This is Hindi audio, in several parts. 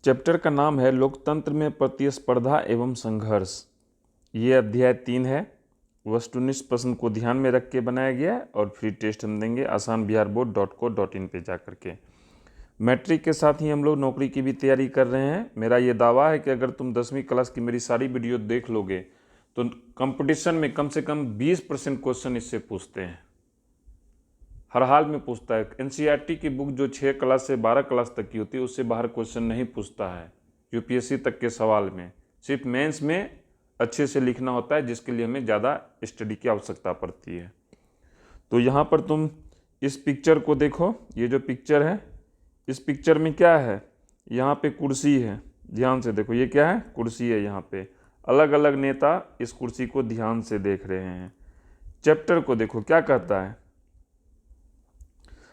चैप्टर का नाम है लोकतंत्र में प्रतिस्पर्धा एवं संघर्ष। ये अध्याय 3 है। वस्तुनिष्ठ प्रश्न को ध्यान में रख के बनाया गया है और फ्री टेस्ट हम देंगे asanbiharboard.co.in पे जा कर के। मैट्रिक के साथ ही हम लोग नौकरी की भी तैयारी कर रहे हैं। मेरा ये दावा है कि अगर तुम 10वीं क्लास की मेरी सारी वीडियो देख लोगे तो कंपटीशन में कम से कम 20% क्वेश्चन इससे पूछते हैं, हर हाल में पूछता है। एनसीईआरटी की बुक जो 6 क्लास से 12 क्लास तक की होती है उससे बाहर क्वेश्चन नहीं पूछता है। यूपीएससी तक के सवाल में सिर्फ मेंस में अच्छे से लिखना होता है, जिसके लिए हमें ज़्यादा स्टडी की आवश्यकता पड़ती है। तो यहाँ पर तुम इस पिक्चर को देखो। ये जो पिक्चर है, इस पिक्चर में क्या है? यहाँ पे कुर्सी है, ध्यान से देखो। ये क्या है? कुर्सी है। यहाँ पे अलग अलग नेता इस कुर्सी को ध्यान से देख रहे हैं। चैप्टर को देखो, क्या कहता है?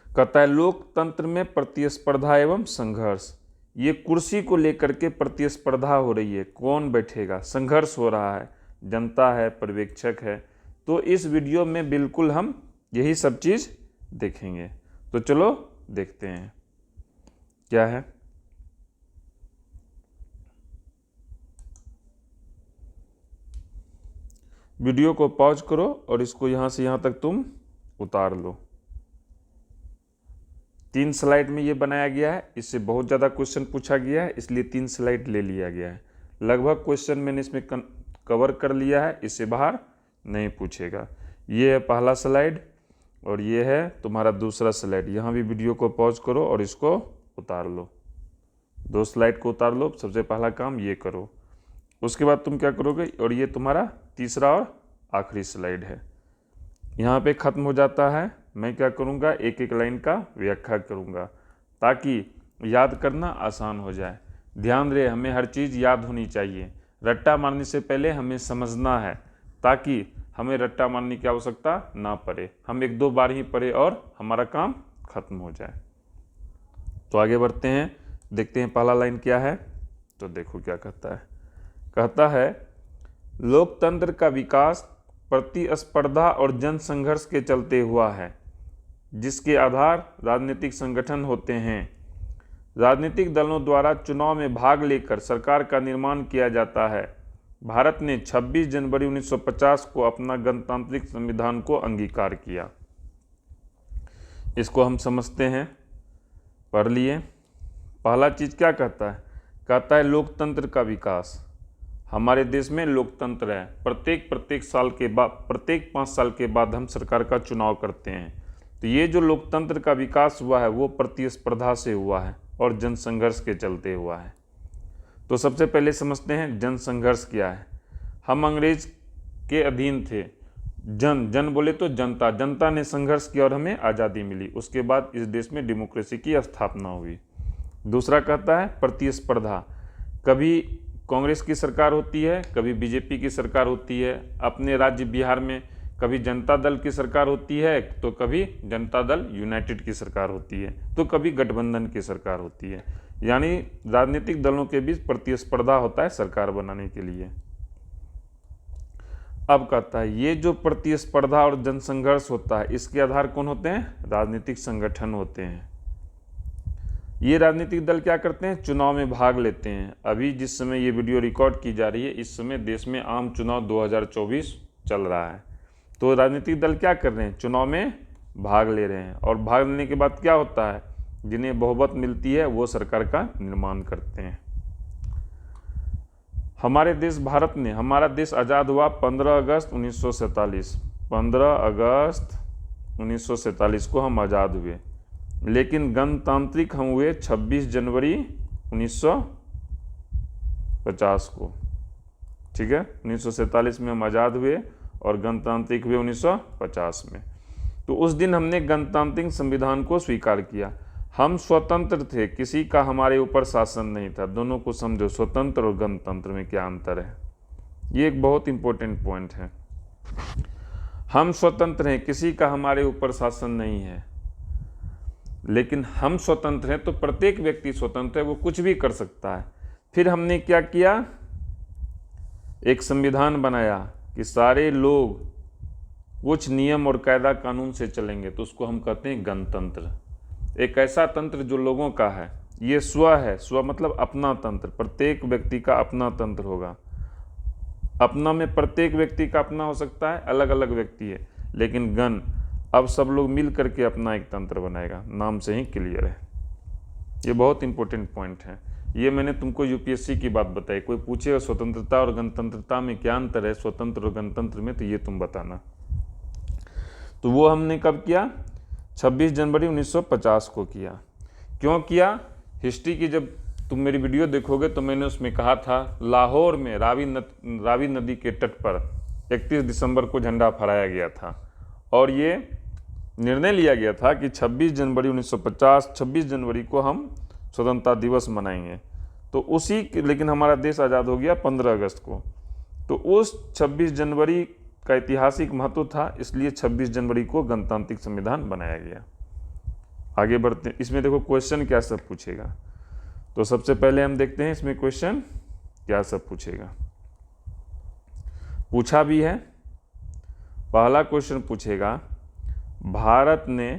कहता है लोकतंत्र में प्रतिस्पर्धा एवं संघर्ष। ये कुर्सी को लेकर के प्रतिस्पर्धा हो रही है, कौन बैठेगा, संघर्ष हो रहा है, जनता है, पर्यवेक्षक है। तो इस वीडियो में बिल्कुल हम यही सब चीज़ देखेंगे। तो चलो देखते हैं क्या है। वीडियो को पॉज करो और इसको यहाँ से यहाँ तक तुम उतार लो। 3 स्लाइड में ये बनाया गया है। इससे बहुत ज़्यादा क्वेश्चन पूछा गया है, इसलिए 3 स्लाइड ले लिया गया है। लगभग क्वेश्चन मैंने इसमें कवर कर लिया है, इससे बाहर नहीं पूछेगा। ये है पहला स्लाइड और ये है तुम्हारा दूसरा स्लाइड। यहाँ भी वीडियो को पॉज करो और इसको उतार लो। 2 स्लाइड को उतार लो। सबसे पहला काम ये करो। उसके बाद तुम क्या करोगे? और ये तुम्हारा तीसरा और आखिरी स्लाइड है। यहाँ पे ख़त्म हो जाता है। मैं क्या करूँगा? एक एक लाइन का व्याख्या करूँगा ताकि याद करना आसान हो जाए। ध्यान रहे, हमें हर चीज़ याद होनी चाहिए। रट्टा मारने से पहले हमें समझना है ताकि हमें रट्टा मारने की आवश्यकता ना पड़े। हम 1-2 बार ही पढ़े और हमारा काम खत्म हो जाए। तो आगे बढ़ते हैं, देखते हैं पहला लाइन क्या है। तो देखो क्या कहता है। कहता है लोकतंत्र का विकास प्रतिस्पर्धा और जन संघर्ष के चलते हुआ है, जिसके आधार राजनीतिक संगठन होते हैं। राजनीतिक दलों द्वारा चुनाव में भाग लेकर सरकार का निर्माण किया जाता है। भारत ने 26 जनवरी 1950 को अपना गणतांत्रिक संविधान को अंगीकार किया। इसको हम समझते हैं, पढ़ लिए। पहला चीज़ क्या कहता है? कहता है लोकतंत्र का विकास। हमारे देश में लोकतंत्र है। प्रत्येक साल के बाद, प्रत्येक 5 साल के बाद हम सरकार का चुनाव करते हैं। तो ये जो लोकतंत्र का विकास हुआ है वो प्रतिस्पर्धा से हुआ है और जनसंघर्ष के चलते हुआ है। तो सबसे पहले समझते हैं जनसंघर्ष क्या है। हम अंग्रेज के अधीन थे। जन बोले तो जनता, जनता ने संघर्ष किया और हमें आज़ादी मिली। उसके बाद इस देश में डेमोक्रेसी की स्थापना हुई। दूसरा कहता है प्रतिस्पर्धा। कभी कांग्रेस की सरकार होती है, कभी बीजेपी की सरकार होती है। अपने राज्य बिहार में कभी जनता दल की सरकार होती है, तो कभी जनता दल यूनाइटेड की सरकार होती है, तो कभी गठबंधन की सरकार होती है। यानी राजनीतिक दलों के बीच प्रतिस्पर्धा होता है सरकार बनाने के लिए। अब कहता है ये जो प्रतिस्पर्धा और जनसंघर्ष होता है, इसके आधार कौन होते हैं? राजनीतिक संगठन होते हैं। ये राजनीतिक दल क्या करते हैं? चुनाव में भाग लेते हैं। अभी जिस समय ये वीडियो रिकॉर्ड की जा रही है, इस समय देश में आम चुनाव 2024 चल रहा है। तो राजनीतिक दल क्या कर रहे हैं? चुनाव में भाग ले रहे हैं। और भाग लेने के बाद क्या होता है? जिन्हें बहुमत मिलती है वो सरकार का निर्माण करते हैं। हमारे देश भारत ने, हमारा देश आज़ाद हुआ 15 अगस्त 1947। 15 अगस्त 1947 को हम आज़ाद हुए, लेकिन गणतांत्रिक हम हुए 26 जनवरी 1950 को। ठीक है, 1947 में हम आज़ाद हुए और गणतांत्रिक हुए 1950 में। तो उस दिन हमने गणतांत्रिक संविधान को स्वीकार किया। हम स्वतंत्र थे, किसी का हमारे ऊपर शासन नहीं था। दोनों को समझो, स्वतंत्र और गणतंत्र में क्या अंतर है। ये एक बहुत इंपॉर्टेंट पॉइंट है। हम स्वतंत्र हैं, किसी का हमारे ऊपर शासन नहीं है। लेकिन हम स्वतंत्र हैं तो प्रत्येक व्यक्ति स्वतंत्र है, वो कुछ भी कर सकता है। फिर हमने क्या किया? एक संविधान बनाया कि सारे लोग कुछ नियम और कायदा कानून से चलेंगे, तो उसको हम कहते हैं गणतंत्र। एक ऐसा तंत्र जो लोगों का है, ये स्व है, स्व मतलब अपना तंत्र, प्रत्येक व्यक्ति का अपना तंत्र होगा। अपना में प्रत्येक व्यक्ति का अपना हो सकता है, अलग अलग व्यक्ति है, लेकिन गण अब सब लोग मिल करके अपना एक तंत्र बनाएगा, नाम से ही क्लियर है। ये बहुत इंपॉर्टेंट पॉइंट है। ये मैंने तुमको यूपीएससी की बात बताई, कोई पूछेगा स्वतंत्रता और गणतंत्रता में क्या अंतर है, स्वतंत्र और गणतंत्र में, तो ये तुम बताना। तो वो हमने कब किया? 26 जनवरी 1950 को किया। क्यों किया? हिस्ट्री की जब तुम मेरी वीडियो देखोगे तो मैंने उसमें कहा था लाहौर में रावी नदी के तट पर 31 दिसंबर को झंडा फहराया गया था और ये निर्णय लिया गया था कि 26 जनवरी 1950 26 जनवरी को हम स्वतंत्रता दिवस मनाएंगे। तो लेकिन हमारा देश आज़ाद हो गया 15 अगस्त को। तो उस 26 जनवरी का ऐतिहासिक महत्व था, इसलिए 26 जनवरी को गणतांत्रिक संविधान बनाया गया। आगे बढ़ते हैं। इसमें देखो क्वेश्चन क्या सब पूछेगा। तो सबसे पहले हम देखते हैं इसमें क्वेश्चन क्या सब पूछेगा। पूछा भी है। पहला क्वेश्चन पूछेगा, भारत ने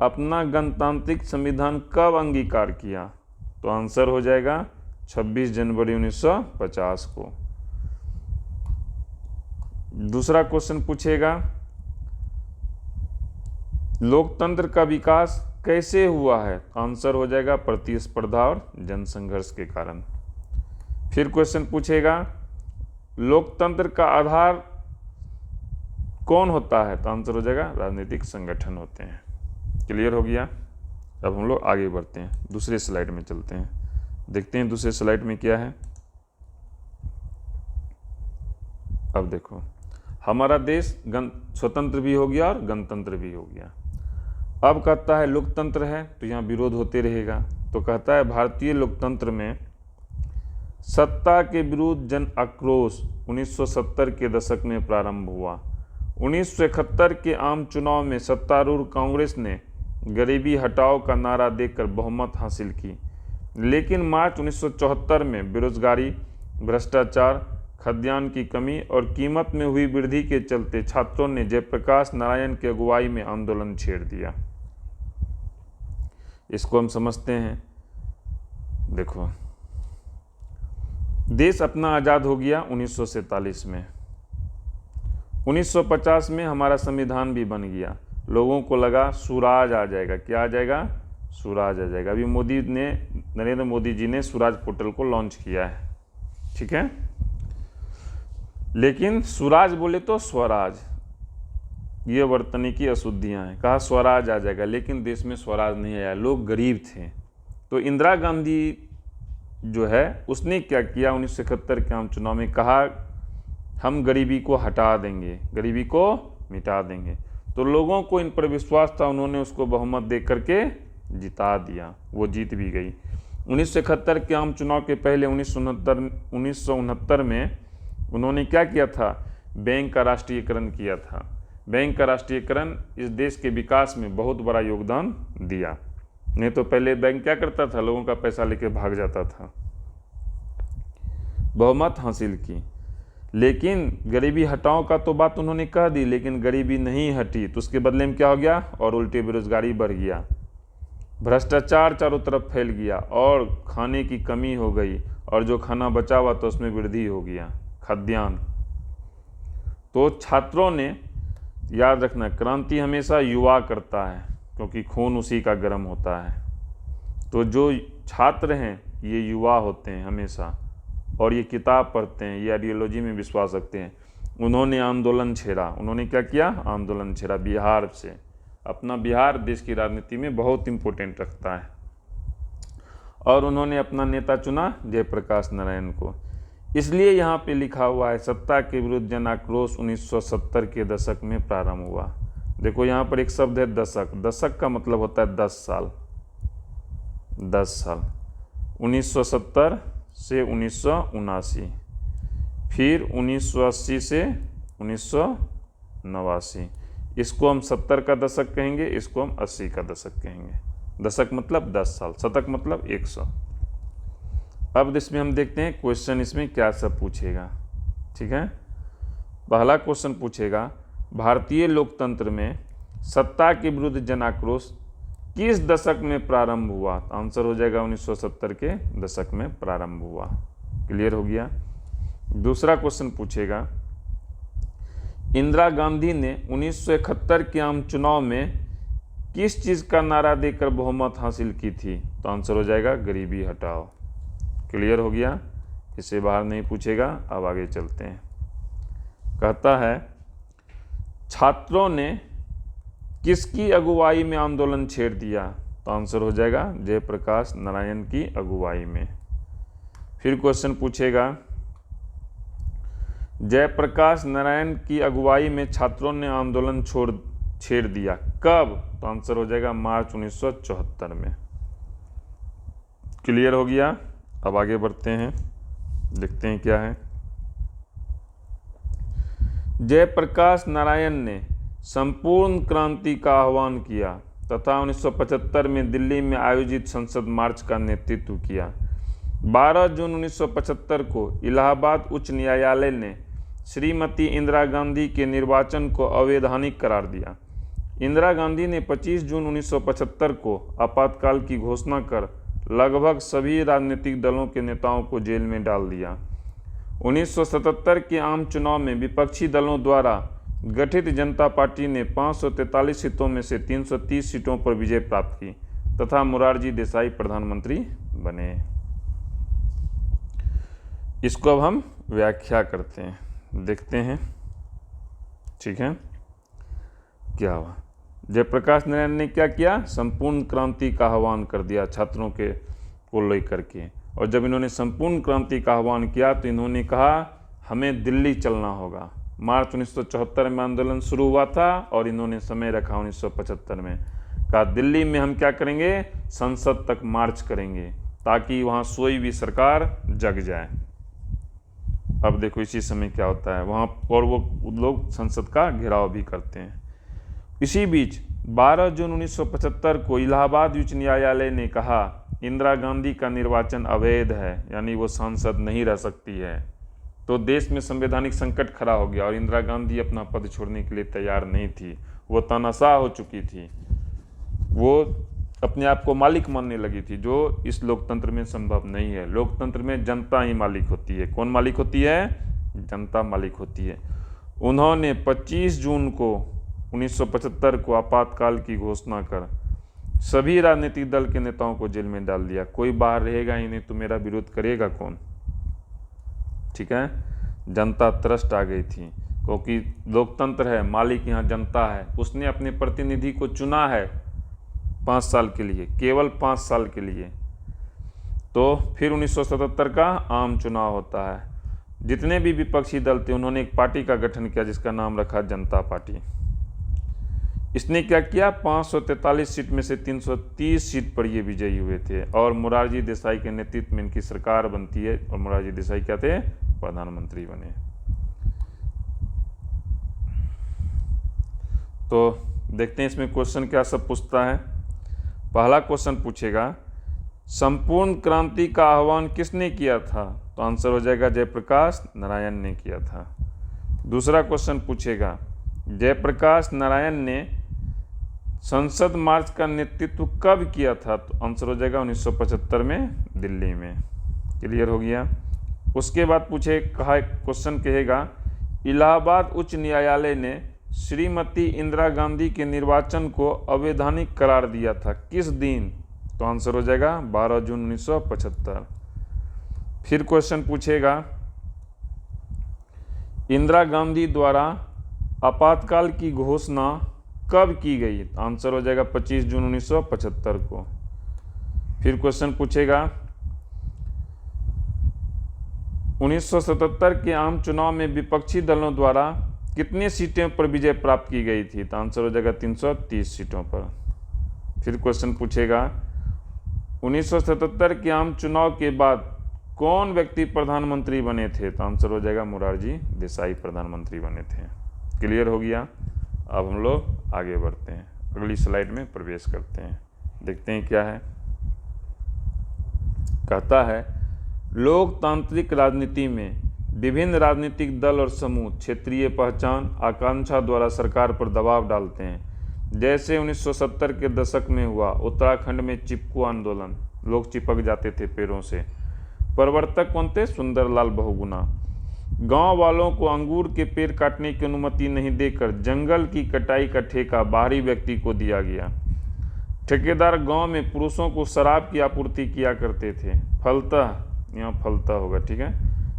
अपना गणतांत्रिक संविधान कब अंगीकार किया? तो आंसर हो जाएगा 26 जनवरी 1950 को। दूसरा क्वेश्चन पूछेगा, लोकतंत्र का विकास कैसे हुआ है? आंसर हो जाएगा प्रतिस्पर्धा और जनसंघर्ष के कारण। फिर क्वेश्चन पूछेगा, लोकतंत्र का आधार कौन होता है? तो आंसर हो जाएगा राजनीतिक संगठन होते हैं। क्लियर हो गया। अब हम लोग आगे बढ़ते हैं, दूसरे स्लाइड में चलते हैं, देखते हैं दूसरे स्लाइड में क्या है। अब देखो, हमारा देश स्वतंत्र भी हो गया और गणतंत्र भी हो गया। अब कहता है लोकतंत्र है, तो यहाँ विरोध होते रहेगा। तो कहता है भारतीय लोकतंत्र में सत्ता के विरुद्ध जन आक्रोश 1970 के दशक में प्रारंभ हुआ। 1971 के आम चुनाव में सत्तारूढ़ कांग्रेस ने गरीबी हटाओ का नारा देकर बहुमत हासिल की, लेकिन मार्च 1974 में बेरोजगारी, भ्रष्टाचार, खाद्यान्न की कमी और कीमत में हुई वृद्धि के चलते छात्रों ने जयप्रकाश नारायण की अगुवाई में आंदोलन छेड़ दिया। इसको हम समझते हैं। देखो, देश अपना आज़ाद हो गया 1947 में। 1950 में हमारा संविधान भी बन गया। लोगों को लगा स्वराज आ जाएगा। क्या आ जाएगा? स्वराज आ जाएगा। अभी नरेंद्र मोदी जी ने स्वराज पोर्टल को लॉन्च किया है, ठीक है। लेकिन स्वराज बोले तो स्वराज, ये वर्तनीकी अशुद्धियां हैं। कहा स्वराज आ जाएगा, लेकिन देश में स्वराज नहीं आया, लोग गरीब थे। तो इंदिरा गांधी जो है उसने क्या किया, 1971 के आम चुनाव में कहा हम गरीबी को हटा देंगे, गरीबी को मिटा देंगे। तो लोगों को इन पर विश्वास था, उन्होंने उसको बहुमत दे करके जिता दिया, वो जीत भी गई। 1971 के आम चुनाव के पहले 1969 में उन्होंने क्या किया था? बैंक का राष्ट्रीयकरण किया था। बैंक का राष्ट्रीयकरण इस देश के विकास में बहुत बड़ा योगदान दिया। नहीं तो पहले बैंक क्या करता था? लोगों का पैसा लेके भाग जाता था। बहुमत हासिल की, लेकिन गरीबी हटाओ का तो बात उन्होंने कह दी, लेकिन गरीबी नहीं हटी। तो उसके बदले में क्या हो गया? और उल्टी बेरोजगारी बढ़ गया, भ्रष्टाचार चारों तरफ फैल गया और खाने की कमी हो गई, और जो खाना बचा हुआ तो उसमें वृद्धि हो गया, खाद्यान्न। तो छात्रों ने, याद रखना, क्रांति हमेशा युवा करता है, क्योंकि खून उसी का गर्म होता है। तो जो छात्र हैं ये युवा होते हैं हमेशा, और ये किताब पढ़ते हैं, ये आइडियोलॉजी में विश्वास रखते हैं। उन्होंने आंदोलन छेड़ा। उन्होंने क्या किया? आंदोलन छेड़ा बिहार से। अपना बिहार देश की राजनीति में बहुत इम्पोर्टेंट रखता है। और उन्होंने अपना नेता चुना जयप्रकाश नारायण को। इसलिए यहाँ पे लिखा हुआ है सत्ता के विरुद्ध जन आक्रोश 1970 के दशक में प्रारंभ हुआ। देखो यहाँ पर एक शब्द है दशक। दशक का मतलब होता है 10 साल। 10 साल 1970 से 1979, फिर 1980 से 1989। इसको हम 70 का दशक कहेंगे, इसको हम 80 का दशक कहेंगे। दशक मतलब 10 साल, शतक मतलब 100। अब इसमें हम देखते हैं क्वेश्चन इसमें क्या सब पूछेगा, ठीक है। पहला क्वेश्चन पूछेगा, भारतीय लोकतंत्र में सत्ता के विरुद्ध जन आक्रोश किस दशक में प्रारंभ हुआ? तो आंसर हो जाएगा 1970 के दशक में प्रारंभ हुआ। क्लियर हो गया। दूसरा क्वेश्चन पूछेगा, इंदिरा गांधी ने 1971 के आम चुनाव में किस चीज़ का नारा देकर बहुमत हासिल की थी? तो आंसर हो जाएगा गरीबी हटाओ। क्लियर हो गया। इसे बाहर नहीं पूछेगा। अब आगे चलते हैं। कहता है, छात्रों ने किसकी अगुवाई में आंदोलन छेड़ दिया? तो आंसर हो जाएगा जयप्रकाश नारायण की अगुवाई में। फिर क्वेश्चन पूछेगा, जयप्रकाश नारायण की अगुवाई में छात्रों ने आंदोलन छेड़ दिया कब? तो आंसर हो जाएगा मार्च 1974 में। क्लियर हो गया। अब आगे बढ़ते हैं, देखते हैं क्या है। जयप्रकाश नारायण ने संपूर्ण क्रांति का आह्वान किया तथा 1975 में दिल्ली में आयोजित संसद मार्च का नेतृत्व किया। 12 जून 1975 को इलाहाबाद उच्च न्यायालय ने श्रीमती इंदिरा गांधी के निर्वाचन को अवैधानिक करार दिया। इंदिरा गांधी ने 25 जून 1975 को आपातकाल की घोषणा कर लगभग सभी राजनीतिक दलों के नेताओं को जेल में डाल दिया। 1977 के आम चुनाव में विपक्षी दलों द्वारा गठित जनता पार्टी ने 543 सीटों में से 330 सीटों पर विजय प्राप्त की तथा मोरारजी देसाई प्रधानमंत्री बने। इसको अब हम व्याख्या करते हैं, देखते हैं। ठीक है, क्या हुआ? जयप्रकाश नारायण ने क्या किया? संपूर्ण क्रांति का आह्वान कर दिया छात्रों के को लेकर के। और जब इन्होंने संपूर्ण क्रांति का आह्वान किया तो इन्होंने कहा हमें दिल्ली चलना होगा। मार्च 1974 में आंदोलन शुरू हुआ था और इन्होंने समय रखा 1975 में, कहा दिल्ली में हम क्या करेंगे? संसद तक मार्च करेंगे ताकि वहाँ सोई भी सरकार जग जाए। अब देखो इसी समय क्या होता है वहाँ, और वो लोग संसद का घेराव भी करते हैं। इसी बीच 12 जून 1975 को इलाहाबाद उच्च न्यायालय ने कहा इंदिरा गांधी का निर्वाचन अवैध है, यानी वो सांसद नहीं रह सकती है। तो देश में संवैधानिक संकट खड़ा हो गया और इंदिरा गांधी अपना पद छोड़ने के लिए तैयार नहीं थी। वो तानाशाह हो चुकी थी, वो अपने आप को मालिक मानने लगी थी, जो इस लोकतंत्र में संभव नहीं है। लोकतंत्र में जनता ही मालिक होती है। कौन मालिक होती है? जनता मालिक होती है। उन्होंने 25 जून को 1975 को आपातकाल की घोषणा कर सभी राजनीतिक दल के नेताओं को जेल में डाल दिया। कोई बाहर रहेगा ही नहीं, तो मेरा विरोध करेगा कौन? ठीक है, जनता त्रस्त आ गई थी, क्योंकि लोकतंत्र है, मालिक यहाँ जनता है। उसने अपने प्रतिनिधि को चुना है 5 साल के लिए, केवल 5 साल के लिए। तो फिर 1977 का आम चुनाव होता है। जितने भी विपक्षी दल थे उन्होंने एक पार्टी का गठन किया जिसका नाम रखा जनता पार्टी। इसने क्या किया? 543 सीट में से 330 सीट पर ये विजयी हुए थे और मोरारजी देसाई के नेतृत्व में इनकी सरकार बनती है और मोरारजी देसाई क्या थे? प्रधानमंत्री बने। तो देखते हैं इसमें क्वेश्चन क्या सब पूछता है। पहला क्वेश्चन पूछेगा संपूर्ण क्रांति का आह्वान किसने किया था? तो आंसर हो जाएगा जयप्रकाश नारायण ने किया था। दूसरा क्वेश्चन पूछेगा जयप्रकाश नारायण ने संसद मार्च का नेतृत्व कब किया था? तो आंसर हो जाएगा 1975 में दिल्ली में। क्लियर हो गया। उसके बाद क्वेश्चन कहेगा इलाहाबाद उच्च न्यायालय ने श्रीमती इंदिरा गांधी के निर्वाचन को अवैधानिक करार दिया था किस दिन? तो आंसर हो जाएगा 12 जून 1975। फिर क्वेश्चन पूछेगा इंदिरा गांधी द्वारा आपातकाल की घोषणा कब की गई? आंसर हो जाएगा 25 जून 1975 को। फिर क्वेश्चन पूछेगा 1977 के आम चुनाव में विपक्षी दलों द्वारा कितनी सीटों पर विजय प्राप्त की गई थी? तो आंसर हो जाएगा 330 सीटों पर। फिर क्वेश्चन पूछेगा 1977 के आम चुनाव के बाद कौन व्यक्ति प्रधानमंत्री बने थे? तो आंसर हो जाएगा मोरारजी देसाई प्रधानमंत्री बने थे। क्लियर हो गया। अब हम लोग आगे बढ़ते हैं, अगली स्लाइड में प्रवेश करते हैं, देखते हैं क्या है। कहता है लोकतांत्रिक राजनीति में विभिन्न राजनीतिक दल और समूह क्षेत्रीय पहचान आकांक्षा द्वारा सरकार पर दबाव डालते हैं जैसे 1970 के दशक में हुआ उत्तराखंड में चिपकू आंदोलन, लोग चिपक जाते थे पेड़ों से। प्रवर्तक कौन थे? सुंदरलाल बहुगुणा। गांव वालों को अंगूर के पेड़ काटने की अनुमति नहीं देकर जंगल की कटाई का ठेका बाहरी व्यक्ति को दिया गया। ठेकेदार गांव में पुरुषों को शराब की आपूर्ति किया करते थे। फलतः, यहाँ फलतः होगा, ठीक है,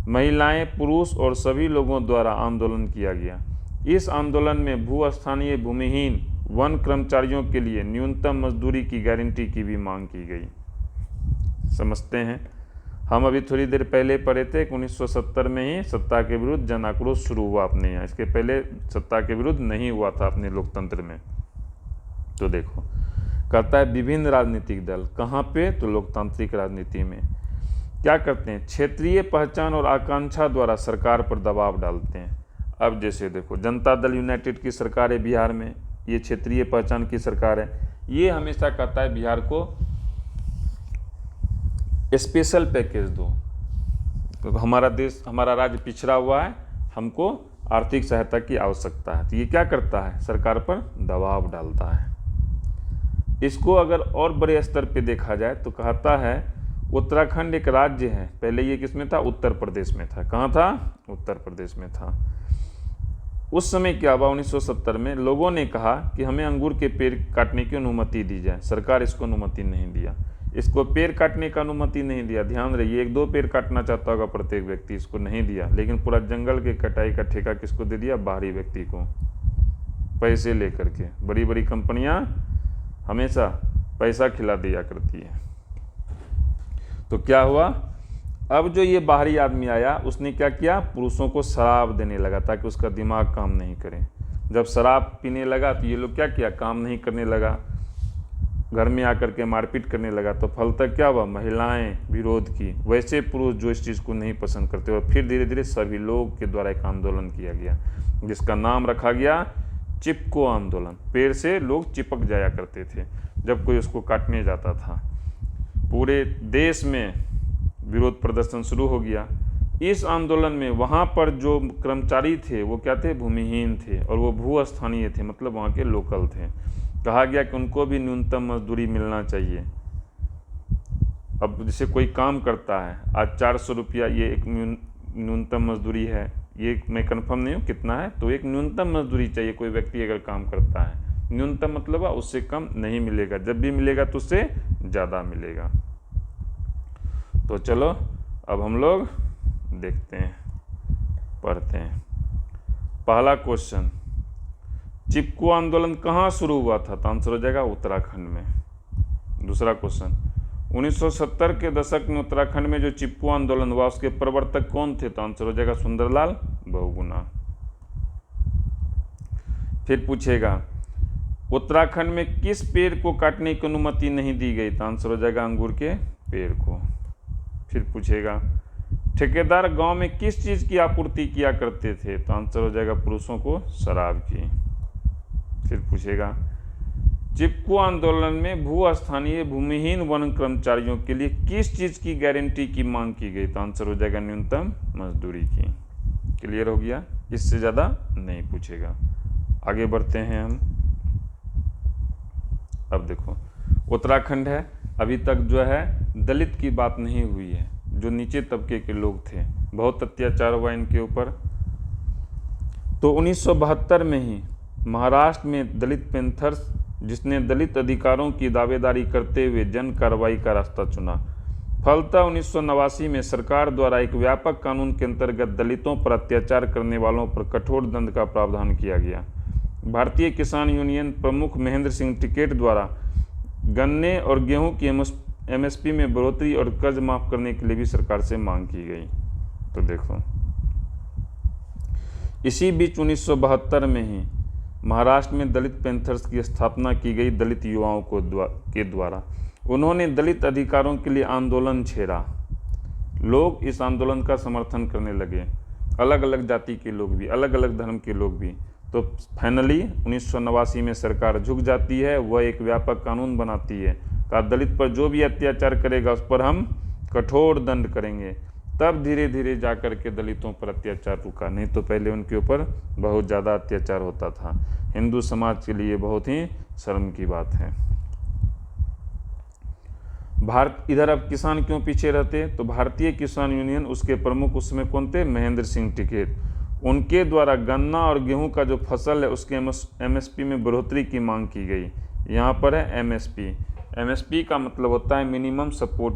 महिलाएं, पुरुष और सभी लोगों द्वारा आंदोलन किया गया। इस आंदोलन में भूस्थानीय भूमिहीन वन कर्मचारियों के लिए न्यूनतम मजदूरी की गारंटी की भी मांग की गई। समझते हैं, हम अभी थोड़ी देर पहले पढ़े थे कि 1970 में ही सत्ता के विरुद्ध जन आक्रोश शुरू हुआ अपने यहाँ। इसके पहले सत्ता के विरुद्ध नहीं हुआ था अपने लोकतंत्र में। तो देखो, कहता है विभिन्न राजनीतिक दल, कहाँ पे? तो लोकतांत्रिक राजनीति में क्या करते हैं? क्षेत्रीय पहचान और आकांक्षा द्वारा सरकार पर दबाव डालते हैं। अब जैसे देखो, जनता दल यूनाइटेड की सरकार है बिहार में, ये क्षेत्रीय पहचान की सरकार है। ये हमेशा कहता है बिहार को स्पेशल पैकेज दो, तो हमारा देश, हमारा राज्य पिछड़ा हुआ है, हमको आर्थिक सहायता की आवश्यकता है। तो ये क्या करता है? सरकार पर दबाव डालता है। इसको अगर और बड़े स्तर पे देखा जाए तो कहता है उत्तराखंड एक राज्य है। पहले ये किस में था? उत्तर प्रदेश में था। कहाँ था? उत्तर प्रदेश में था। उस समय क्या हुआ? 1970 में लोगों ने कहा कि हमें अंगूर के पेड़ काटने की अनुमति दी जाए। सरकार इसको अनुमति नहीं दिया, इसको पेड़ काटने का अनुमति नहीं दिया। ध्यान रहिए, 1-2 पेड़ काटना चाहता होगा प्रत्येक व्यक्ति, इसको नहीं दिया। लेकिन पूरा जंगल के कटाई का ठेका किसको दे दिया? बाहरी व्यक्ति को, पैसे लेकर के। बड़ी बड़ी कंपनियां हमेशा पैसा खिला दिया करती है। तो क्या हुआ? अब जो ये बाहरी आदमी आया, उसने क्या किया? पुरुषों को शराब देने लगा ताकि उसका दिमाग काम नहीं करे। जब शराब पीने लगा तो ये लोग क्या किया? काम नहीं करने लगा, घर में आकर के मारपीट करने लगा। तो फलतः क्या हुआ? महिलाएं विरोध की, वैसे पुरुष जो इस चीज़ को नहीं पसंद करते। और फिर धीरे धीरे सभी लोग के द्वारा एक आंदोलन किया गया जिसका नाम रखा गया चिपको आंदोलन। पेड़ से लोग चिपक जाया करते थे जब कोई उसको काटने जाता था। पूरे देश में विरोध प्रदर्शन शुरू हो गया। इस आंदोलन में वहाँ पर जो कर्मचारी थे वो क्या थे? भूमिहीन थे, और वो भूस्थानीय थे, मतलब वहाँ के लोकल थे। कहा गया कि उनको भी न्यूनतम मजदूरी मिलना चाहिए। अब जैसे कोई काम करता है, आज 400 रुपया ये एक न्यूनतम मजदूरी है। ये मैं कंफर्म नहीं हूँ कितना है, तो एक न्यूनतम मजदूरी चाहिए कोई व्यक्ति अगर काम करता है। न्यूनतम मतलब उससे कम नहीं मिलेगा, जब भी मिलेगा तो उससे ज़्यादा मिलेगा। तो चलो अब हम लोग देखते हैं, पढ़ते हैं। पहला क्वेश्चन, चिपको आंदोलन कहाँ शुरू हुआ था? तो आंसर हो जाएगा उत्तराखंड में। दूसरा क्वेश्चन, 1970 के दशक में उत्तराखंड में जो चिपको आंदोलन हुआ उसके प्रवर्तक कौन थे? तो आंसर हो जाएगा सुंदरलाल बहुगुणा। फिर पूछेगा उत्तराखंड में किस पेड़ को काटने की अनुमति नहीं दी गई? तो आंसर हो जाएगा अंगूर के पेड़ को। फिर पूछेगा ठेकेदार गांव में किस चीज़ की आपूर्ति किया करते थे? तो आंसर हो जाएगा पुरुषों को शराब की। फिर पूछेगा चिपको आंदोलन में भूस्थानीय भूमिहीन वन कर्मचारियों के लिए किस चीज़ की गारंटी की मांग की गई? तो आंसर हो जाएगा न्यूनतम मजदूरी की। क्लियर हो गया? इससे ज़्यादा नहीं पूछेगा। आगे बढ़ते हैं हम। अब देखो, उत्तराखंड है, अभी तक जो है दलित की बात नहीं हुई है। जो नीचे तबके के लोग थे, बहुत अत्याचार हुआ इनके ऊपर। तो 1972 में ही महाराष्ट्र में दलित पैंथर्स, जिसने दलित अधिकारों की दावेदारी करते हुए जन कार्रवाई का रास्ता चुना। फलतः 1989 में सरकार द्वारा एक व्यापक कानून के अंतर्गत दलितों पर अत्याचार करने वालों पर कठोर दंड का प्रावधान किया गया। भारतीय किसान यूनियन प्रमुख महेंद्र सिंह टिकैत द्वारा गन्ने और गेहूं की MSP में बढ़ोतरी और कर्ज माफ करने के लिए भी सरकार से मांग की गई। तो देखो, इसी बीच 1972 में ही महाराष्ट्र में दलित पैंथर्स की स्थापना की गई दलित युवाओं के द्वारा। उन्होंने दलित अधिकारों के लिए आंदोलन छेड़ा। लोग इस आंदोलन का समर्थन करने लगे, अलग अलग जाति के लोग भी, अलग अलग धर्म के लोग भी। तो फाइनली 1989 में सरकार झुक जाती है, वह एक व्यापक कानून बनाती है, कहा दलित पर जो भी अत्याचार करेगा उस पर हम कठोर दंड करेंगे। तब धीरे धीरे जा कर के दलितों पर अत्याचार रुका, नहीं तो पहले उनके ऊपर बहुत ज़्यादा अत्याचार होता था। हिंदू समाज के लिए बहुत ही शर्म की बात है। भारत इधर अब किसान क्यों पीछे रहते, तो भारतीय किसान यूनियन, उसके प्रमुख उस समय कौन थे, महेंद्र सिंह टिकैत। उनके द्वारा गन्ना और गेहूं का जो फसल है उसके एमएसपी में बढ़ोतरी की मांग की गई। यहाँ पर है एमएसपी। एमएसपी का मतलब होता है मिनिमम सपोर्ट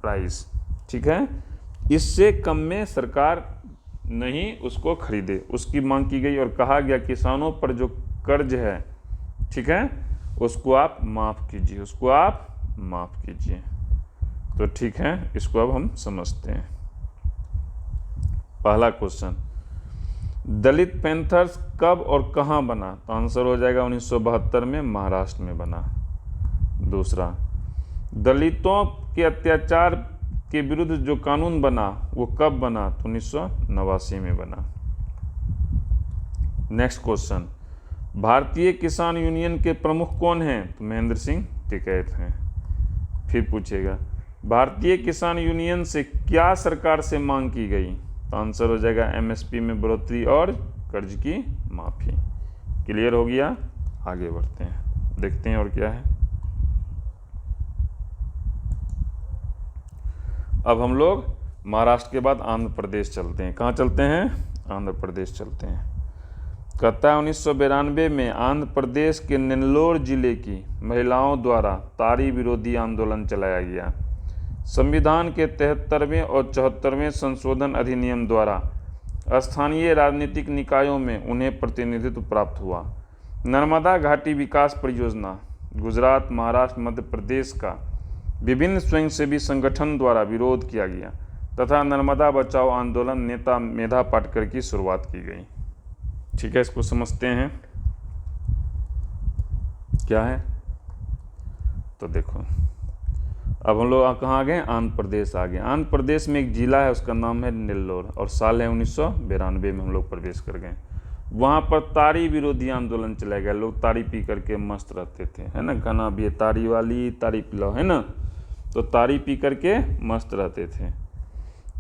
प्राइस, ठीक है। इससे कम में सरकार नहीं उसको खरीदे, उसकी मांग की गई और कहा गया किसानों पर जो कर्ज है, ठीक है, उसको आप माफ़ कीजिए, उसको आप माफ़ कीजिए। तो ठीक है, इसको अब हम समझते हैं। पहला क्वेश्चन, दलित पैंथर्स कब और कहाँ बना, तो आंसर हो जाएगा 1972 में महाराष्ट्र में बना। दूसरा, दलितों के अत्याचार के विरुद्ध जो कानून बना वो कब बना, तो 1989 में बना। नेक्स्ट क्वेश्चन, भारतीय किसान यूनियन के प्रमुख कौन हैं, तो महेंद्र सिंह टिकैत हैं। फिर पूछेगा भारतीय किसान यूनियन से क्या सरकार से मांग की गई, तो आंसर हो जाएगा एमएसपी में बढ़ोतरी और कर्ज की माफ़ी। क्लियर हो गया, आगे बढ़ते हैं, देखते हैं और क्या है। अब हम लोग महाराष्ट्र के बाद आंध्र प्रदेश चलते हैं। कहाँ चलते हैं, आंध्र प्रदेश चलते हैं। कहता है 1992 में आंध्र प्रदेश के नेल्लोर जिले की महिलाओं द्वारा तारी विरोधी आंदोलन चलाया गया। संविधान के 73वें और 74वें संशोधन अधिनियम द्वारा स्थानीय राजनीतिक निकायों में उन्हें प्रतिनिधित्व प्राप्त हुआ। नर्मदा घाटी विकास परियोजना गुजरात, महाराष्ट्र, मध्य प्रदेश का विभिन्न स्वयंसेवी संगठन द्वारा विरोध किया गया तथा नर्मदा बचाओ आंदोलन नेता मेधा पाटकर की शुरुआत की गई। ठीक है, इसको समझते हैं क्या है। तो देखो, अब हम लोग कहाँ आ गए, आंध्र प्रदेश आ गए। आंध्र प्रदेश में एक जिला है, उसका नाम है नेल्लोर और साल है 1992 में हम लोग प्रवेश कर गए। वहाँ पर तारी विरोधी आंदोलन चलाया गया। लोग तारी पी करके मस्त रहते थे, है ना, गाना भी है तारी वाली तारी पिलाओ, है ना, तो तारी पी करके मस्त रहते थे।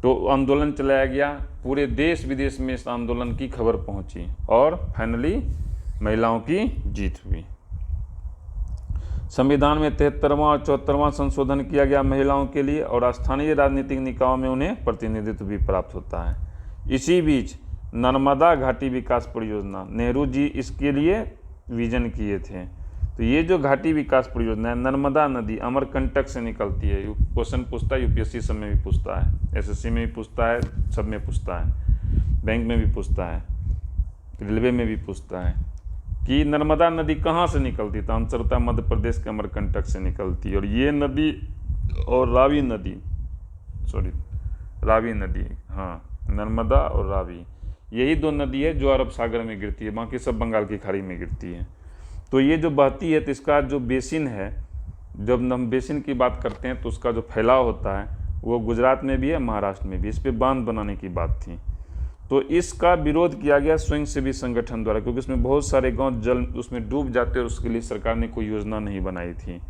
तो आंदोलन चलाया गया, पूरे देश विदेश में इस आंदोलन की खबर पहुंची और फाइनली महिलाओं की जीत हुई। संविधान में 73वां और 74वां संशोधन किया गया महिलाओं के लिए और स्थानीय राजनीतिक निकायों में उन्हें प्रतिनिधित्व भी प्राप्त होता है। इसी बीच नर्मदा घाटी विकास परियोजना, नेहरू जी इसके लिए विजन किए थे। तो ये जो घाटी विकास परियोजना है, नर्मदा नदी अमरकंटक से निकलती है। क्वेश्चन पूछता है, यूपीएससी सब में भी पूछता है, एसएससी में भी पूछता है, सब में पूछता है, बैंक में भी पूछता है, रेलवे में भी पूछता है कि नर्मदा नदी कहाँ से निकलती, तो आंसर होता है मध्य प्रदेश के अमरकंटक से निकलती है। और ये नदी और रावी नदी, रावी नदी, हाँ, नर्मदा और रावी, यही दो नदी है जो अरब सागर में गिरती है, बाकी सब बंगाल की खाड़ी में गिरती है। तो ये जो बहती है, तो इसका जो बेसिन है, जब हम बेसिन की बात करते हैं तो उसका जो फैलाव होता है वो गुजरात में भी है, महाराष्ट्र में भी। इस पर बांध बनाने की बात थी, तो इसका विरोध किया गया स्वयंसेवी संगठन द्वारा, क्योंकि उसमें बहुत सारे गांव जल उसमें डूब जाते और उसके लिए सरकार ने कोई योजना नहीं बनाई थी।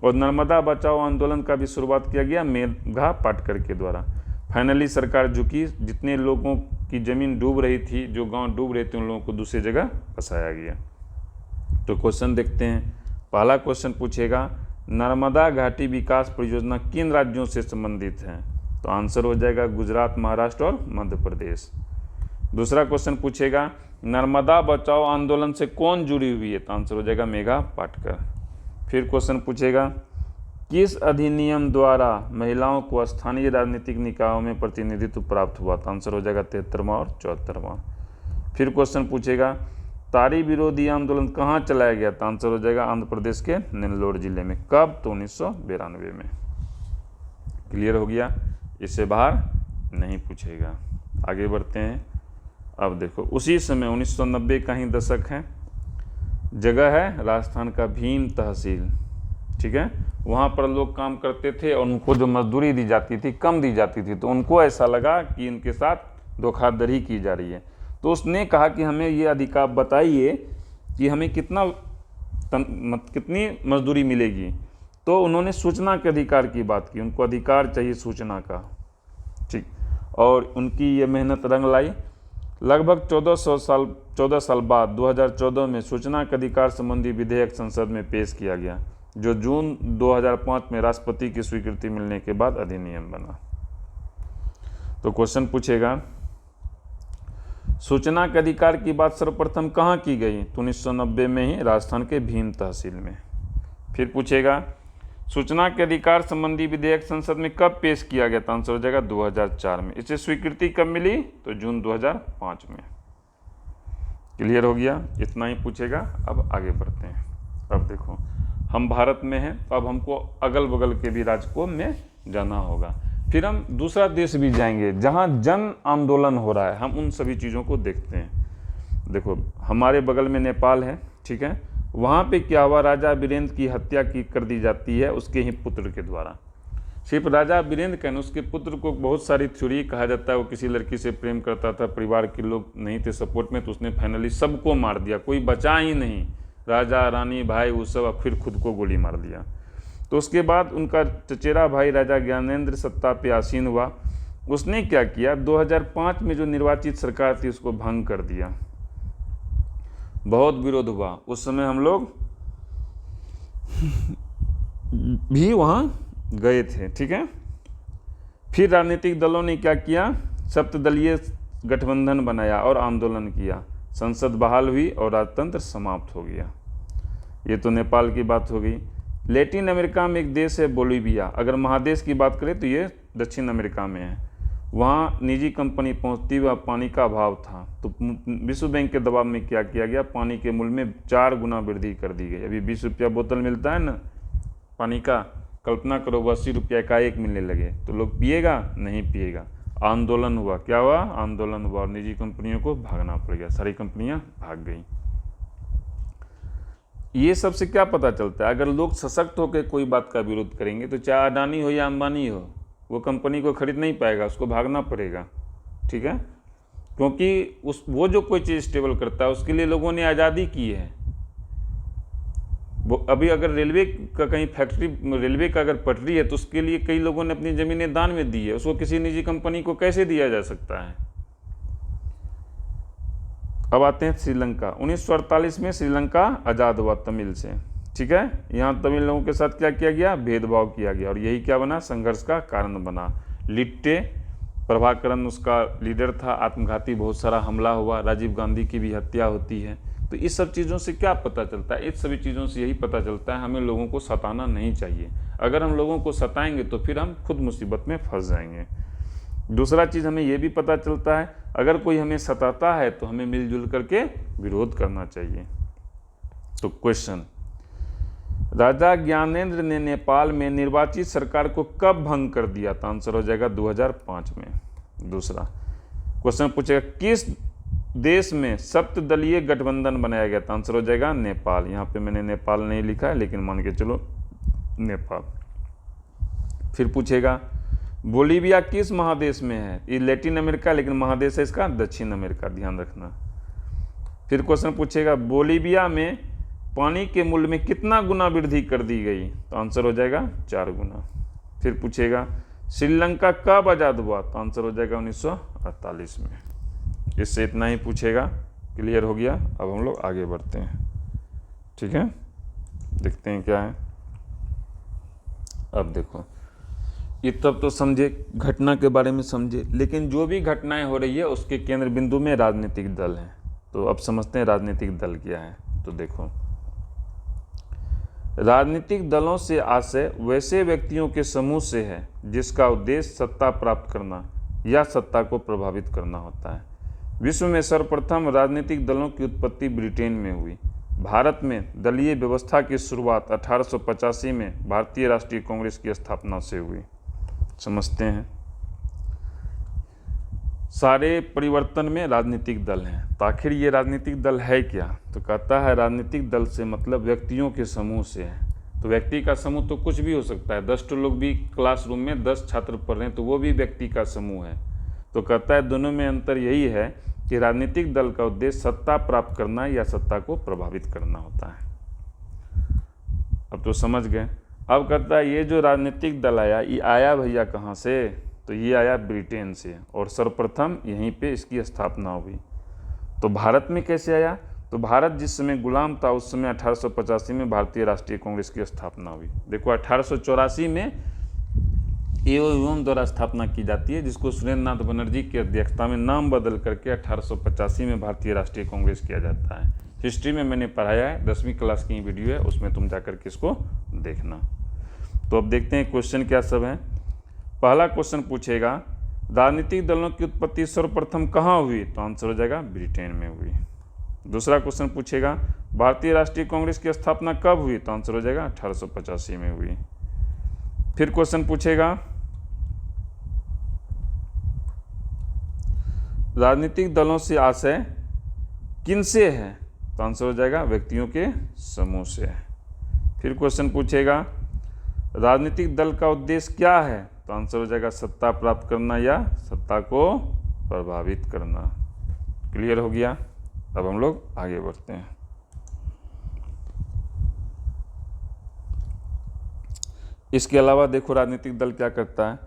और नर्मदा बचाओ आंदोलन का भी शुरुआत किया गया मेधा पाटकर के द्वारा। फाइनली सरकार झुकी, जितने लोगों की ज़मीन डूब रही थी, जो गांव डूब रहे थे, उन लोगों को दूसरी जगह बसाया गया। तो क्वेश्चन देखते हैं। पहला क्वेश्चन पूछेगा नर्मदा घाटी विकास परियोजना किन राज्यों से संबंधित है, तो आंसर हो जाएगा गुजरात, महाराष्ट्र और मध्य प्रदेश। दूसरा क्वेश्चन पूछेगा नर्मदा बचाओ आंदोलन से कौन जुड़ी हुई है, तो आंसर हो जाएगा मेघा पाटकर। फिर क्वेश्चन पूछेगा किस अधिनियम द्वारा महिलाओं को स्थानीय राजनीतिक निकायों में प्रतिनिधित्व प्राप्त हुआ, तो आंसर हो जाएगा 73वां और 74वां। फिर क्वेश्चन पूछेगा तारी विरोधी आंदोलन कहाँ चलाया गया, तो आंसर हो जाएगा आंध्र प्रदेश के नेल्लोर जिले में। कब, तो 1992 में। क्लियर हो गया, इससे बाहर नहीं पूछेगा। आगे बढ़ते हैं। अब देखो, उसी समय 1990 का ही दशक है, जगह है राजस्थान का भीम तहसील, ठीक है। वहाँ पर लोग काम करते थे और उनको जो मजदूरी दी जाती थी कम दी जाती थी, तो उनको ऐसा लगा कि इनके साथ धोखाधड़ी की जा रही है। तो उसने कहा कि हमें ये अधिकार बताइए कि हमें कितनी मजदूरी मिलेगी। तो उन्होंने सूचना के अधिकार की बात की, उनको अधिकार चाहिए सूचना का, ठीक। और उनकी ये मेहनत रंग लाई। लगभग 14 साल बाद 2014 में सूचना के अधिकार संबंधी विधेयक संसद में पेश किया गया, जो जून 2005 में राष्ट्रपति की स्वीकृति मिलने के बाद अधिनियम बना। तो क्वेश्चन पूछेगा, सूचना के अधिकार की बात सर्वप्रथम कहाँ की गई? तो 1990 में ही राजस्थान के भीम तहसील में। फिर पूछेगा, सूचना के अधिकार संबंधी विधेयक संसद में कब पेश किया गया? तो आंसर हो जाएगा 2004 में। इसे स्वीकृति कब मिली? तो जून 2005 में। क्लियर हो गया? इतना ही पूछेगा। अब आगे बढ़ते हैं। अब देखो, हम भारत में हैं, अब हमको अगल बगल के भी राज्यों में जाना होगा। फिर हम दूसरा देश भी जाएंगे जहाँ जन आंदोलन हो रहा है, हम उन सभी चीज़ों को देखते हैं। देखो, हमारे बगल में नेपाल है, ठीक है। वहाँ पे क्या हुआ, राजा वीरेंद्र की हत्या कर दी जाती है उसके ही पुत्र के द्वारा। सिर्फ राजा वीरेंद्र का, उसके पुत्र को बहुत सारी थ्योरी कहा जाता है, वो किसी लड़की से प्रेम करता था, परिवार के लोग नहीं थे सपोर्ट में, तो उसने फाइनली सबको मार दिया, कोई बचा ही नहीं, राजा रानी भाई वो सब, फिर खुद को गोली मार दिया। तो उसके बाद उनका चचेरा भाई राजा ज्ञानेंद्र सत्ता पे आसीन हुआ। उसने क्या किया, 2005 में जो निर्वाचित सरकार थी उसको भंग कर दिया। बहुत विरोध हुआ उस समय, हम लोग भी वहाँ गए थे, ठीक है। फिर राजनीतिक दलों ने क्या किया, सप्तदलीय गठबंधन बनाया और आंदोलन किया, संसद बहाल हुई और राजतंत्र समाप्त हो गया। ये तो नेपाल की बात हो गई। लैटिन अमेरिका में एक देश है बोलीविया। अगर महादेश की बात करें तो ये दक्षिण अमेरिका में है। वहाँ निजी कंपनी पहुँचती हुआ पानी का अभाव था, तो विश्व बैंक के दबाव में क्या किया गया, पानी के मूल्य में 4 गुना वृद्धि कर दी गई। अभी 20 रुपया बोतल मिलता है ना पानी का, कल्पना करो 80 रुपया का एक मिलने लगे, तो लोग पिएगा? नहीं पिएगा। आंदोलन हुआ, क्या हुआ, आंदोलन हुआ और निजी कंपनियों को भागना पड़ गया, सारी कंपनियां भाग गई। ये सबसे क्या पता चलता है, अगर लोग सशक्त होकर कोई बात का विरोध करेंगे तो चाहे अडानी हो या अंबानी हो, वो कंपनी को खरीद नहीं पाएगा, उसको भागना पड़ेगा, ठीक है। क्योंकि वो जो कोई चीज़ स्टेबल करता है उसके लिए लोगों ने आज़ादी की है। वो अभी अगर रेलवे का कहीं फैक्ट्री, रेलवे का अगर पटरी है तो उसके लिए कई लोगों ने अपनी ज़मीनें दान में दी है, उसको किसी निजी कंपनी को कैसे दिया जा सकता है। अब आते हैं श्रीलंका। 1948 में श्रीलंका आज़ाद हुआ तमिल से, ठीक है। यहाँ तमिल लोगों के साथ क्या किया गया, भेदभाव किया गया और यही क्या बना, संघर्ष का कारण बना। लिट्टे प्रभाकरन उसका लीडर था, आत्मघाती बहुत सारा हमला हुआ, राजीव गांधी की भी हत्या होती है। तो इस सब चीज़ों से क्या पता चलता है, इस सभी चीज़ों से यही पता चलता है हमें लोगों को सताना नहीं चाहिए। अगर हम लोगों को सताएंगे तो फिर हम खुद मुसीबत में फंस जाएंगे। दूसरा चीज़ हमें यह भी पता चलता है, अगर कोई हमें सताता है तो हमें मिलजुल करके विरोध करना चाहिए। तो क्वेश्चन, राजा ज्ञानेंद्र ने नेपाल में निर्वाचित सरकार को कब भंग कर दिया? तो आंसर हो जाएगा 2005 में। दूसरा क्वेश्चन पूछेगा, किस देश में सप्तदलीय गठबंधन बनाया गया? तो आंसर हो जाएगा नेपाल। यहाँ पे मैंने नेपाल नहीं लिखा है, लेकिन मान के चलो नेपाल। फिर पूछेगा, बोलीविया किस महादेश में है? ये लैटिन अमेरिका, लेकिन महादेश है इसका दक्षिण अमेरिका, ध्यान रखना। फिर क्वेश्चन पूछेगा, बोलीविया में पानी के मूल्य में कितना गुना वृद्धि कर दी गई? तो आंसर हो जाएगा 4 गुना। फिर पूछेगा, श्रीलंका कब आज़ाद हुआ? तो आंसर हो जाएगा 1948 में। इससे इतना ही पूछेगा। क्लियर हो गया? अब हम लोग आगे बढ़ते हैं, ठीक है। देखते हैं क्या है। अब देखो, ये तब तो समझे, घटना के बारे में समझे, लेकिन जो भी घटनाएं हो रही है उसके केंद्र बिंदु में राजनीतिक दल हैं। तो अब समझते हैं राजनीतिक दल क्या है। तो देखो, राजनीतिक दलों से आशय वैसे व्यक्तियों के समूह से है जिसका उद्देश्य सत्ता प्राप्त करना या सत्ता को प्रभावित करना होता है। विश्व में सर्वप्रथम राजनीतिक दलों की उत्पत्ति ब्रिटेन में हुई। भारत में दलीय व्यवस्था की शुरुआत 1885 में भारतीय राष्ट्रीय कांग्रेस की स्थापना से हुई। समझते हैं, सारे परिवर्तन में राजनीतिक दल हैं। तो आखिर ये राजनीतिक दल है क्या? तो कहता है राजनीतिक दल से मतलब व्यक्तियों के समूह से है। तो व्यक्ति का समूह तो कुछ भी हो सकता है। 10 लोग भी क्लासरूम में 10 छात्र पढ़ रहे हैं तो वो भी व्यक्ति का समूह है। तो कहता है दोनों में अंतर यही है कि राजनीतिक दल का उद्देश्य सत्ता प्राप्त करना या सत्ता को प्रभावित करना होता है। अब तो समझ गए। अब कहता है ये जो राजनीतिक दल आया, ये आया भैया कहाँ से? तो तो ये आया ब्रिटेन से और सर्वप्रथम यहीं पे इसकी स्थापना हुई। तो भारत में कैसे आया? तो भारत जिस समय गुलाम था उस समय 1885 में भारतीय राष्ट्रीय कांग्रेस की स्थापना हुई। देखो 1884 में एओ द्वारा स्थापना की जाती है, जिसको सुरेंद्र नाथ बनर्जी की अध्यक्षता में नाम बदल करके 1885 में भारतीय राष्ट्रीय कांग्रेस किया जाता है। हिस्ट्री में मैंने पढ़ाया है, 10वीं क्लास की वीडियो है, उसमें तुम जाकर के इसको देखना। तो अब देखते हैं क्वेश्चन क्या सब है। पहला क्वेश्चन पूछेगा राजनीतिक दलों की उत्पत्ति सर्वप्रथम कहाँ हुई? तो आंसर हो जाएगा ब्रिटेन में हुई। दूसरा क्वेश्चन पूछेगा भारतीय राष्ट्रीय कांग्रेस की स्थापना कब हुई? तो आंसर हो जाएगा 1885 में हुई। फिर क्वेश्चन पूछेगा राजनीतिक दलों से आशय किनसे है? तो आंसर हो जाएगा व्यक्तियों के समूह से है। फिर क्वेश्चन पूछेगा राजनीतिक दल का उद्देश्य क्या है? तो आंसर हो जाएगा सत्ता प्राप्त करना या सत्ता को प्रभावित करना। क्लियर हो गया? अब हम लोग आगे बढ़ते हैं। इसके अलावा देखो राजनीतिक दल क्या करता है।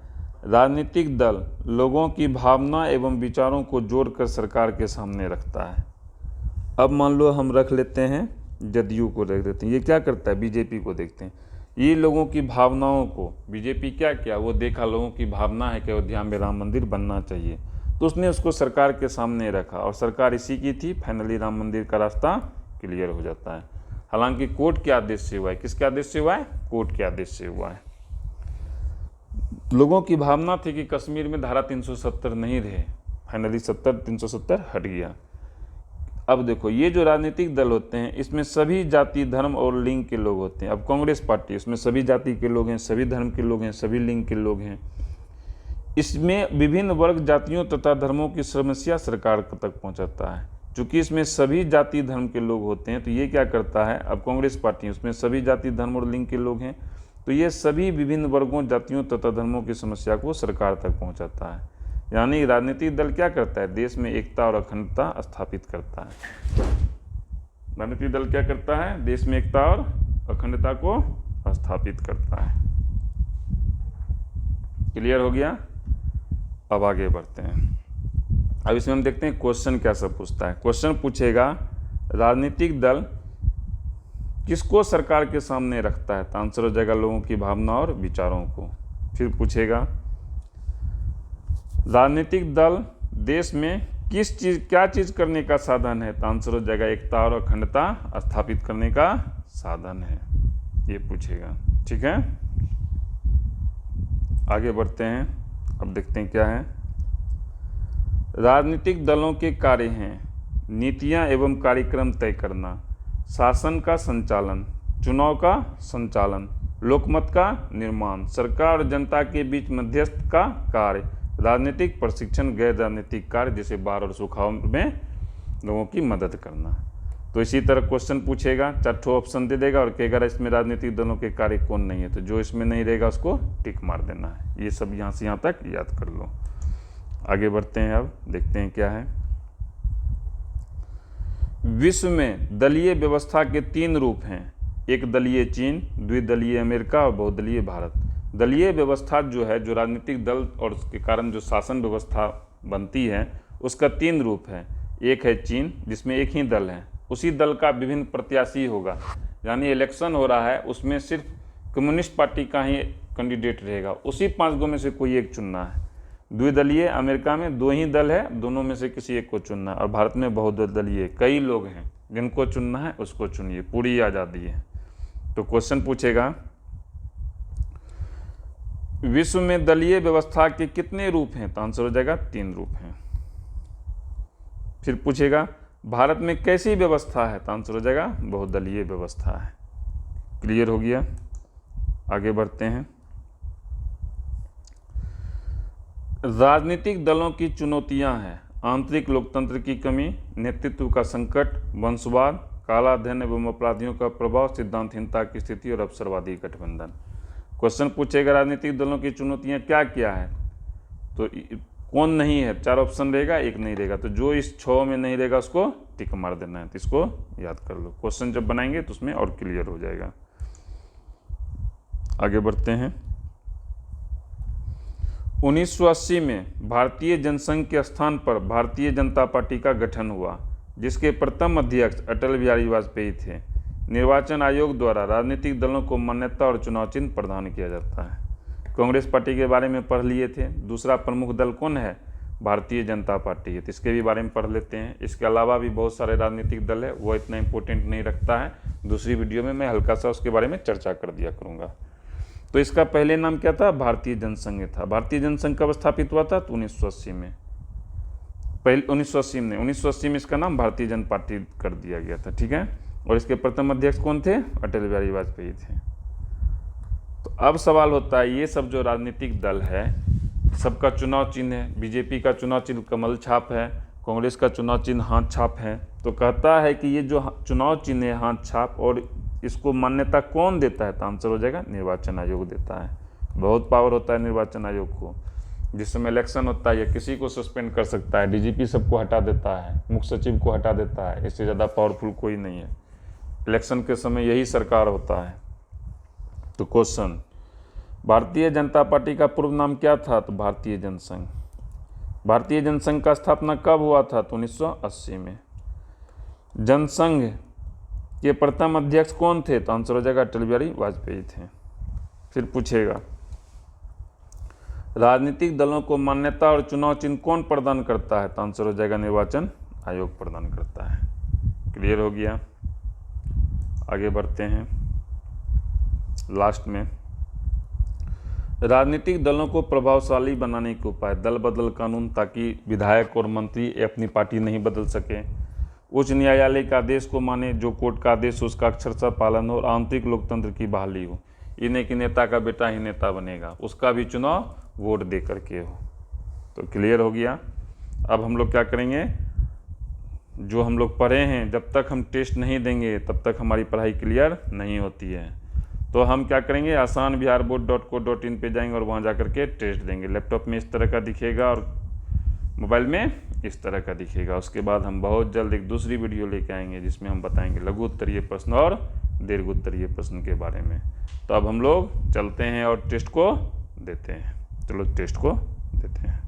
राजनीतिक दल लोगों की भावना एवं विचारों को जोड़कर सरकार के सामने रखता है। अब मान लो हम रख लेते हैं जदयू को, रख देते हैं। ये क्या करता है? बीजेपी को देखते हैं। ये लोगों की भावनाओं को बीजेपी क्या किया? वो देखा लोगों की भावना है कि अयोध्या में राम मंदिर बनना चाहिए, तो उसने उसको सरकार के सामने रखा और सरकार इसी की थी। फाइनली राम मंदिर का रास्ता क्लियर हो जाता है। हालांकि कोर्ट के आदेश से हुआ है। किसके आदेश से हुआ है? कोर्ट के आदेश से हुआ है। लोगों की भावना थी कि कश्मीर में धारा 370 नहीं रहे, फाइनली 370 हट गया। अब देखो ये जो राजनीतिक दल होते हैं इसमें सभी जाति धर्म और लिंग के लोग होते हैं। अब कांग्रेस पार्टी इसमें सभी जाति के लोग हैं, सभी धर्म के लोग हैं, सभी लिंग के लोग हैं। इसमें विभिन्न वर्ग जातियों तथा धर्मों की समस्या सरकार तक पहुंचाता है। चूंकि इसमें सभी जाति धर्म के लोग होते हैं तो ये क्या करता है, अब कांग्रेस पार्टी उसमें सभी जाति धर्म और लिंग के लोग हैं, तो ये सभी विभिन्न वर्गों जातियों तथा धर्मों की समस्या को सरकार तक पहुंचाता है। यानी राजनीतिक दल क्या करता है? देश में एकता और अखंडता स्थापित करता है। राजनीतिक दल क्या करता है? देश में एकता और अखंडता को स्थापित करता है। क्लियर हो गया? अब आगे बढ़ते हैं। अब इसमें हम देखते हैं क्वेश्चन क्या सब पूछता है। क्वेश्चन पूछेगा राजनीतिक दल किसको सरकार के सामने रखता है? तो आंसर हो जाएगा लोगों की भावना और विचारों को। फिर पूछेगा राजनीतिक दल देश में क्या चीज करने का साधन है? तो आंसर हो जाएगा एकता और अखंडता स्थापित करने का साधन है, ये पूछेगा। ठीक है, आगे बढ़ते हैं। अब देखते हैं क्या है। राजनीतिक दलों के कार्य हैं नीतियां एवं कार्यक्रम तय करना, शासन का संचालन, चुनाव का संचालन, लोकमत का निर्माण, सरकार और जनता के बीच मध्यस्थ का कार्य, राजनीतिक प्रशिक्षण, गैर राजनीतिक कार्य जैसे बाढ़ और सुखाव में लोगों की मदद करना। तो इसी तरह क्वेश्चन पूछेगा, 4 ऑप्शन दे देगा और कहेगा इसमें राजनीतिक दलों के कार्य कौन नहीं है, तो जो इसमें नहीं रहेगा उसको टिक मार देना है। ये सब यहाँ से यहाँ तक याद कर लो। आगे बढ़ते हैं। अब देखते हैं क्या है। विश्व में दलीय व्यवस्था के 3 रूप हैं, एक दलीय चीन, द्विदलीय अमेरिका और बहुदलीय भारत। दलीय व्यवस्था जो है, जो राजनीतिक दल और उसके कारण जो शासन व्यवस्था बनती है, उसका 3 रूप है। एक है चीन जिसमें एक ही दल है, उसी दल का विभिन्न प्रत्याशी होगा, यानी इलेक्शन हो रहा है उसमें सिर्फ कम्युनिस्ट पार्टी का ही कैंडिडेट रहेगा, उसी 5 गो में से कोई एक चुनना है। द्विदलीय अमेरिका में 2 ही दल है, दोनों में से किसी एक को चुनना है। और भारत में बहुदलीय कई लोग हैं, जिनको चुनना है उसको चुनिए, पूरी आज़ादी है। तो क्वेश्चन पूछेगा विश्व में दलीय व्यवस्था के कितने रूप हैं? तो आंसर हो जाएगा 3 रूप हैं। फिर पूछेगा भारत में कैसी व्यवस्था है? तो आंसर हो जाएगा बहुदलीय व्यवस्था है। क्लियर हो गया? आगे बढ़ते हैं। राजनीतिक दलों की चुनौतियां हैं आंतरिक लोकतंत्र की कमी, नेतृत्व का संकट, वंशवाद, काला धन एवं अपराधियों का प्रभाव, सिद्धांतहीनता की स्थिति और अवसरवादी गठबंधन। क्वेश्चन पूछेगा राजनीतिक दलों की चुनौतियां क्या क्या है, तो कौन नहीं है? 4 ऑप्शन रहेगा, एक नहीं रहेगा, तो जो इस 6 में नहीं रहेगा उसको टिक मार देना है। तो इसको याद कर लो, क्वेश्चन जब बनाएंगे तो उसमें और क्लियर हो जाएगा। आगे बढ़ते हैं। 1980 में भारतीय जनसंघ के स्थान पर भारतीय जनता पार्टी का गठन हुआ, जिसके प्रथम अध्यक्ष अटल बिहारी वाजपेयी थे। निर्वाचन आयोग द्वारा राजनीतिक दलों को मान्यता और चुनाव चिन्ह प्रदान किया जाता है। कांग्रेस पार्टी के बारे में पढ़ लिए थे। दूसरा प्रमुख दल कौन है? भारतीय जनता पार्टी है, तो इसके भी बारे में पढ़ लेते हैं। इसके अलावा भी बहुत सारे राजनीतिक दल है, वो इतना इंपॉर्टेंट नहीं रखता है। दूसरी वीडियो में मैं हल्का सा उसके बारे में चर्चा कर दिया करूँगा। तो इसका पहले नाम क्या था? भारतीय जनसंघ था। भारतीय जनसंघ कब स्थापित हुआ था? तो 1980 में। 1980 में इसका नाम भारतीय जनता पार्टी कर दिया गया था, ठीक है। और इसके प्रथम अध्यक्ष कौन थे? अटल बिहारी वाजपेयी थे। तो अब सवाल होता है, ये सब जो राजनीतिक दल है सबका चुनाव चिन्ह है। बीजेपी का चुनाव चिन्ह कमल छाप है, कांग्रेस का चुनाव चिन्ह हाथ छाप है। तो कहता है कि ये जो चुनाव चिन्ह है हाथ छाप, और इसको मान्यता कौन देता है? तो आंसर हो जाएगा निर्वाचन आयोग देता है। बहुत पावर होता है निर्वाचन आयोग को। जिस समय इलेक्शन होता है ये किसी को सस्पेंड कर सकता है, डीजीपी सबको हटा देता है, मुख्य सचिव को हटा देता है। इससे ज़्यादा पावरफुल कोई नहीं है। इलेक्शन के समय यही सरकार होता है। तो क्वेश्चन, भारतीय जनता पार्टी का पूर्व नाम क्या था? तो भारतीय जनसंघ। भारतीय जनसंघ का स्थापना कब हुआ था? तो 1980 में। जनसंघ के प्रथम अध्यक्ष कौन थे? तो आंसर हो जाएगा अटल बिहारी वाजपेयी थे। फिर पूछेगा, राजनीतिक दलों को मान्यता और चुनाव चिन्ह कौन प्रदान करता है? तो आंसर हो जाएगा निर्वाचन आयोग प्रदान करता है। क्लियर हो गया? आगे बढ़ते हैं लास्ट में। राजनीतिक दलों को प्रभावशाली बनाने के उपाय, दल बदल कानून, ताकि विधायक और मंत्री अपनी पार्टी नहीं बदल सके। उच्च न्यायालय का आदेश को माने, जो कोर्ट का आदेश हो उसका अक्षरशः पालन हो, और आंतरिक लोकतंत्र की बहाली हो। ये नहीं कि नेता का बेटा ही नेता बनेगा, उसका भी चुनाव वोट दे करके हो। तो क्लियर हो गया? अब हम लोग क्या करेंगे, जो हम लोग पढ़े हैं, जब तक हम टेस्ट नहीं देंगे तब तक हमारी पढ़ाई क्लियर नहीं होती है। तो हम क्या करेंगे, asanbiharboard.co.in पे जाएंगे और वहाँ जा कर के टेस्ट देंगे। लैपटॉप में इस तरह का दिखेगा और मोबाइल में इस तरह का दिखेगा। उसके बाद हम बहुत जल्द एक दूसरी वीडियो लेके आएंगे जिसमें हम बताएंगे लघु उत्तरीय प्रश्न और दीर्घ उत्तरीय प्रश्न के बारे में। तो अब हम लोग चलते हैं और टेस्ट को देते हैं। चलो टेस्ट को देते हैं।